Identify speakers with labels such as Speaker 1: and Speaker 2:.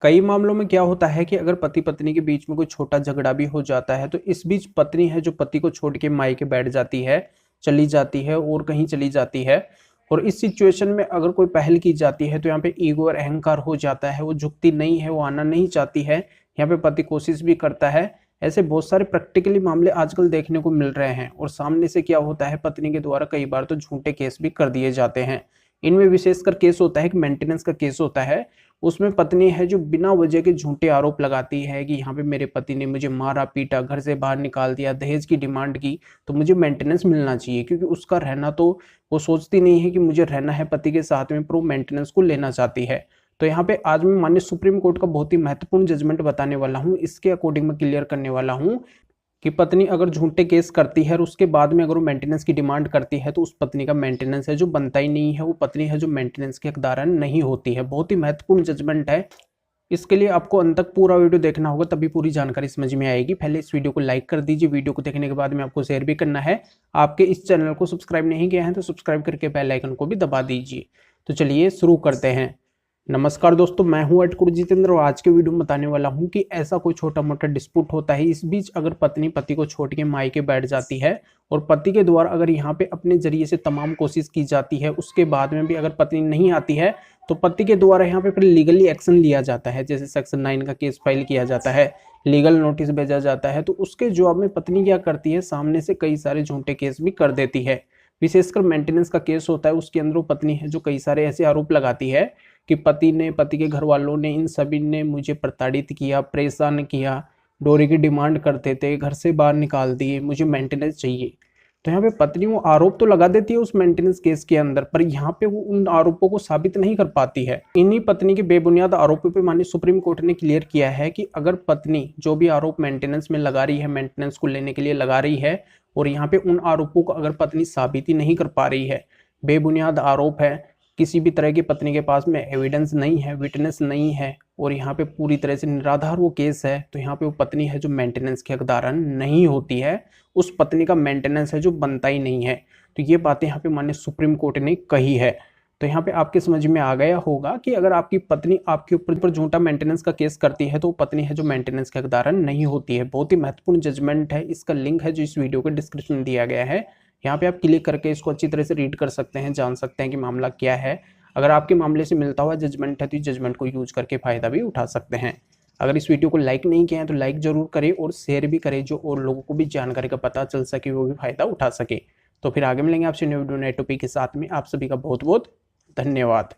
Speaker 1: कई मामलों में क्या होता है कि अगर पति पत्नी के बीच में कोई छोटा झगड़ा भी हो जाता है तो इस बीच पत्नी है जो पति को छोड़ के मायके बैठ जाती है, चली जाती है और कहीं चली जाती है। और इस सिचुएशन में अगर कोई पहल की जाती है तो यहाँ पे ईगो और अहंकार हो जाता है, वो झुकती नहीं है, वो आना नहीं चाहती है। यहाँ पे पति कोशिश भी करता है। ऐसे बहुत सारे प्रैक्टिकली मामले आजकल देखने को मिल रहे हैं और सामने से क्या होता है, पत्नी के द्वारा कई बार तो झूठे केस भी कर दिए जाते हैं। इनमें विशेषकर केस होता है कि मेंटेनेंस का केस होता है। उसमें पत्नी है जो बिना वजह के झूठे आरोप लगाती है कि यहाँ पे मेरे पति ने मुझे मारा पीटा, घर से बाहर निकाल दिया, दहेज की डिमांड की, तो मुझे मेंटेनेंस मिलना चाहिए। क्योंकि उसका रहना तो वो सोचती नहीं है कि मुझे रहना है पति के साथ में, पर वो मेंटेनेंस को लेना चाहती है। तो यहाँ पे आज मैं माननीय सुप्रीम कोर्ट का बहुत ही महत्वपूर्ण जजमेंट बताने वाला हूँ। इसके अकॉर्डिंग मैं क्लियर करने वाला हूँ कि पत्नी अगर झूठे केस करती है और उसके बाद में अगर वो मेंटेनेंस की डिमांड करती है तो उस पत्नी का मेंटेनेंस है जो बनता ही नहीं है, वो पत्नी है जो मेंटेनेंस की हकदारन नहीं होती है। बहुत ही महत्वपूर्ण जजमेंट है। इसके लिए आपको अंत तक पूरा वीडियो देखना होगा, तभी पूरी जानकारी समझ में आएगी। पहले इस वीडियो को लाइक कर दीजिए। वीडियो को देखने के बाद में आपको शेयर भी करना है। आपके इस चैनल को सब्सक्राइब नहीं किया है तो सब्सक्राइब करके बेल आइकन को भी दबा दीजिए। तो चलिए शुरू करते हैं। नमस्कार दोस्तों, मैं हूं अटकुर जितेंद्र और आज के वीडियो में बताने वाला हूं कि ऐसा कोई छोटा मोटा डिस्प्यूट होता है, इस बीच अगर पत्नी पति को छोड़ के मायके बैठ जाती है और पति के द्वारा अगर यहाँ पे अपने जरिए से तमाम कोशिश की जाती है, उसके बाद में भी अगर पत्नी नहीं आती है तो पति के द्वारा यहाँ पे फिर लीगली एक्शन लिया जाता है। जैसे सेक्शन 9 का केस फाइल किया जाता है, लीगल नोटिस भेजा जाता है। तो उसके जवाब में पत्नी क्या करती है, सामने से कई सारे झूठे केस भी कर देती है। विशेषकर मेंटेनेंस का केस होता है, उसके अंदर पत्नी है जो कई सारे ऐसे आरोप लगाती है कि पति ने, पति के घर वालों ने, इन सभी ने मुझे प्रताड़ित किया, परेशान किया, डोरी की डिमांड करते थे, घर से बाहर निकाल दिए, मुझे मेंटेनेंस चाहिए। तो यहाँ पे पत्नी वो आरोप तो लगा देती है उस मेंटेनेंस केस के अंदर, पर यहाँ पे वो उन आरोपों को साबित नहीं कर पाती है। इन्हीं पत्नी के बेबुनियाद आरोपों पे माननीय सुप्रीम कोर्ट ने क्लियर किया है कि अगर पत्नी जो भी आरोप मेंटेनेंस में लगा रही है, मेंटेनेंस को लेने के लिए लगा रही है, और यहाँ पे उन आरोपों को अगर पत्नी साबित ही नहीं कर पा रही है, बेबुनियाद आरोप है, किसी भी तरह की पत्नी के पास में एविडेंस नहीं है, विटनेस नहीं है, और यहाँ पे पूरी तरह से निराधार वो केस है, तो यहाँ पे वो पत्नी है जो मेंटेनेंस की हकदारन नहीं होती है। उस पत्नी का मेंटेनेंस है जो बनता ही नहीं है। तो ये बातें यहाँ पे माननीय सुप्रीम कोर्ट ने कही है। तो यहाँ पे आपके समझ में आ गया होगा कि अगर आपकी पत्नी आपके ऊपर झूठा मेंटेनेंस का केस करती है तो वो पत्नी है जो मेंटेनेंस की हकदारन नहीं होती है। बहुत ही महत्वपूर्ण जजमेंट है। इसका लिंक है जो इस वीडियो के डिस्क्रिप्शन में दिया गया है। यहाँ पे आप क्लिक करके इसको अच्छी तरह से रीड कर सकते हैं, जान सकते हैं कि मामला क्या है। अगर आपके मामले से मिलता हुआ जजमेंट है तो इस जजमेंट को यूज करके फायदा भी उठा सकते हैं। अगर इस वीडियो को लाइक नहीं किया है तो लाइक जरूर करें और शेयर भी करें, जो और लोगों को भी जानकारी का पता चल सके, वो भी फायदा उठा सके। तो फिर आगे मिलेंगे आपसे न्यू वीडियो नए टॉपिक के साथ में। आप सभी का बहुत बहुत धन्यवाद।